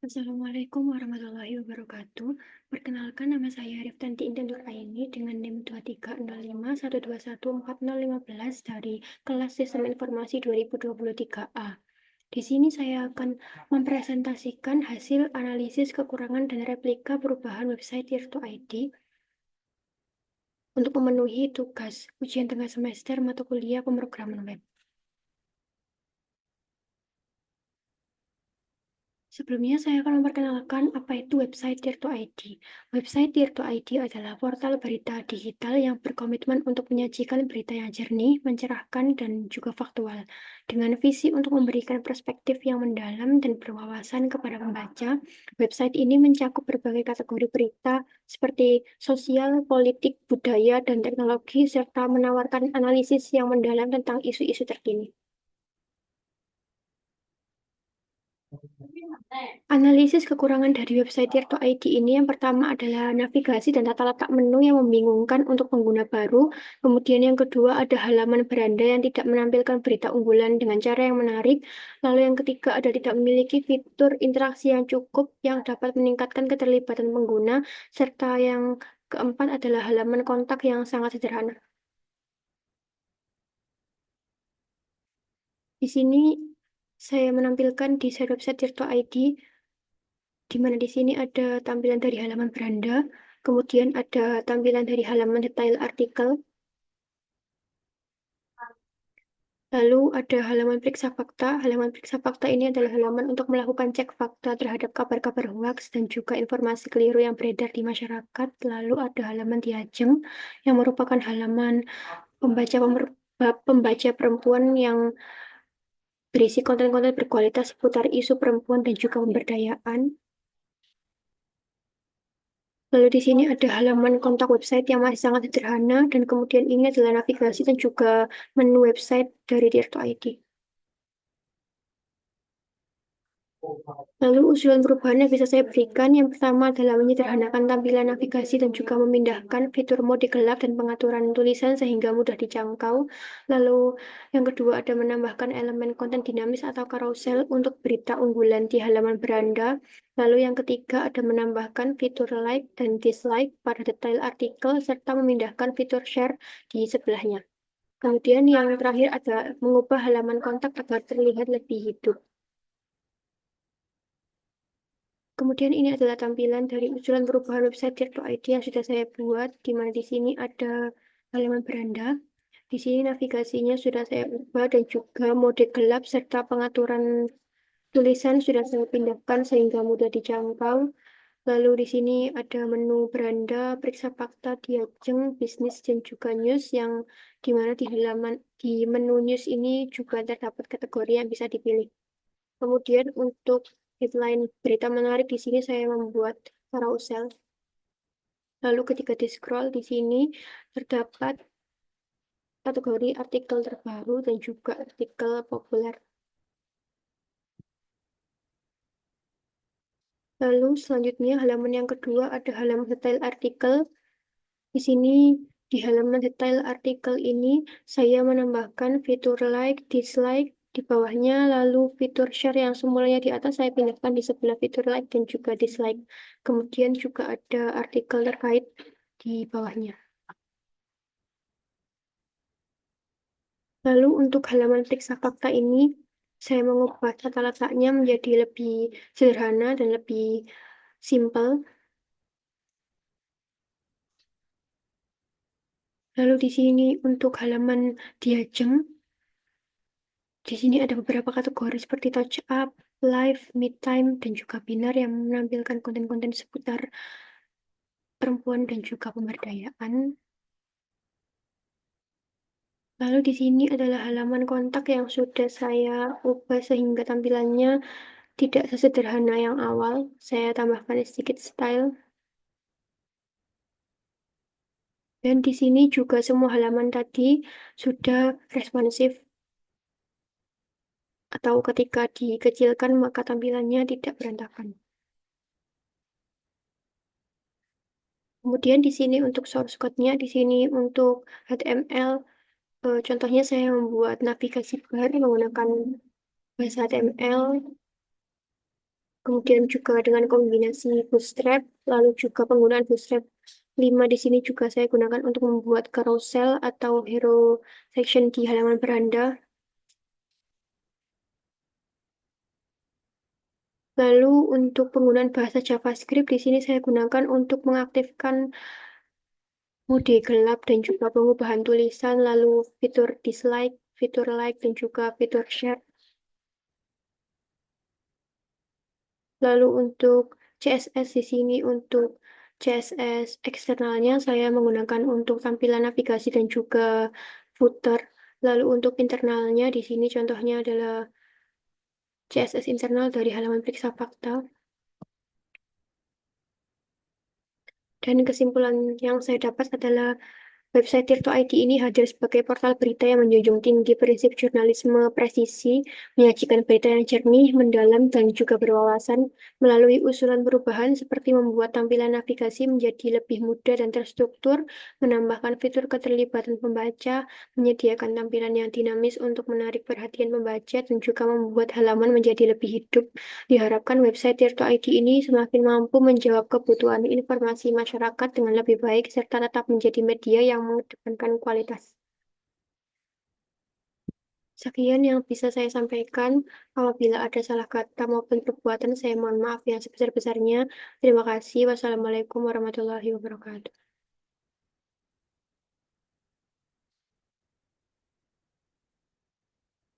Assalamualaikum warahmatullahi wabarakatuh. Perkenalkan nama saya Riftanti Intan Nuraini dengan NIM 230512140015 dari kelas Sistem Informasi 2023A. Di sini saya akan mempresentasikan hasil analisis kekurangan dan replika perubahan website Tirto ID untuk memenuhi tugas ujian tengah semester mata kuliah pemrograman web. Sebelumnya, saya akan memperkenalkan apa itu website Tirto ID. Website Tirto ID adalah portal berita digital yang berkomitmen untuk menyajikan berita yang jernih, mencerahkan, dan juga faktual, dengan visi untuk memberikan perspektif yang mendalam dan berwawasan kepada pembaca. Website ini mencakup berbagai kategori berita seperti sosial, politik, budaya, dan teknologi, serta menawarkan analisis yang mendalam tentang isu-isu terkini. Analisis kekurangan dari website Tirto ID ini yang pertama adalah navigasi dan tata letak menu yang membingungkan untuk pengguna baru. Kemudian yang kedua ada halaman beranda yang tidak menampilkan berita unggulan dengan cara yang menarik. Lalu yang ketiga ada tidak memiliki fitur interaksi yang cukup yang dapat meningkatkan keterlibatan pengguna. Serta yang keempat adalah halaman kontak yang sangat sederhana. Di sini saya menampilkan desain website Tirto ID di mana di sini ada tampilan dari halaman beranda, kemudian ada tampilan dari halaman detail artikel, lalu ada halaman periksa fakta. Halaman periksa fakta ini adalah halaman untuk melakukan cek fakta terhadap kabar-kabar hoax dan juga informasi keliru yang beredar di masyarakat. Lalu ada halaman Diajeng yang merupakan halaman pembaca perempuan yang berisi konten-konten berkualitas seputar isu perempuan dan juga pemberdayaan. Lalu di sini ada halaman kontak website yang masih sangat sederhana dan kemudian ini adalah navigasi dan juga menu website dari Tirto ID. Lalu usulan perubahan yang bisa saya berikan, yang pertama adalah menyederhanakan tampilan navigasi dan juga memindahkan fitur mode gelap dan pengaturan tulisan sehingga mudah dijangkau. Lalu yang kedua ada menambahkan elemen konten dinamis atau carousel untuk berita unggulan di halaman beranda. Lalu yang ketiga ada menambahkan fitur like dan dislike pada detail artikel serta memindahkan fitur share di sebelahnya. Kemudian yang terakhir ada mengubah halaman kontak agar terlihat lebih hidup. Kemudian ini adalah tampilan dari usulan perubahan website Tirto ID yang sudah saya buat, di mana di sini ada halaman beranda. Di sini navigasinya sudah saya ubah dan juga mode gelap serta pengaturan tulisan sudah saya pindahkan sehingga mudah dijangkau. Lalu di sini ada menu beranda, periksa fakta, diajeng, bisnis, dan juga news yang di mana di menu news ini juga terdapat kategori yang bisa dipilih. Kemudian untuk headline berita menarik di sini saya membuat carousel. Lalu ketika di scroll di sini terdapat kategori artikel terbaru dan juga artikel populer. Lalu selanjutnya halaman yang kedua ada halaman detail artikel. Di sini di halaman detail artikel ini saya menambahkan fitur like, dislike di bawahnya, lalu fitur share yang semulanya di atas saya pindahkan di sebelah fitur like dan juga dislike. Kemudian juga ada artikel terkait di bawahnya. Lalu untuk halaman periksa fakta ini saya mengubah tata letaknya menjadi lebih sederhana dan lebih simpel. Lalu di sini untuk halaman Diajeng, di sini ada beberapa kategori seperti touch up, live, mid time, dan juga binar yang menampilkan konten-konten seputar perempuan dan juga pemberdayaan. Lalu di sini adalah halaman kontak yang sudah saya ubah sehingga tampilannya tidak sesederhana yang awal. Saya tambahkan sedikit style. Dan di sini juga semua halaman tadi sudah responsif atau ketika dikecilkan maka tampilannya tidak berantakan. Kemudian di sini untuk source code-nya, di sini untuk HTML, contohnya saya membuat navigasi bar menggunakan bahasa HTML. kemudian juga dengan kombinasi bootstrap, lalu juga penggunaan bootstrap 5 di sini juga saya gunakan untuk membuat carousel atau hero section di halaman beranda. Lalu untuk penggunaan bahasa JavaScript di sini saya gunakan untuk mengaktifkan mode gelap dan juga pengubahan tulisan, lalu fitur dislike, fitur like, dan juga fitur share. Lalu untuk CSS di sini untuk CSS eksternalnya saya menggunakan untuk tampilan navigasi dan juga footer. Lalu untuk internalnya di sini contohnya adalah CSS internal dari halaman periksa fakta. Dan kesimpulan yang saya dapat adalah website Tirto ID ini hadir sebagai portal berita yang menjunjung tinggi prinsip jurnalisme presisi, menyajikan berita yang jernih, mendalam, dan juga berwawasan melalui usulan perubahan seperti membuat tampilan navigasi menjadi lebih mudah dan terstruktur, menambahkan fitur keterlibatan pembaca, menyediakan tampilan yang dinamis untuk menarik perhatian pembaca, dan juga membuat halaman menjadi lebih hidup. Diharapkan website Tirto ID ini semakin mampu menjawab kebutuhan informasi masyarakat dengan lebih baik serta tetap menjadi media yang mengedepankan kualitas. Sekian yang bisa saya sampaikan. Apabila ada salah kata maupun perbuatan, saya mohon maaf yang sebesar-besarnya. Terima kasih. Wassalamualaikum warahmatullahi wabarakatuh.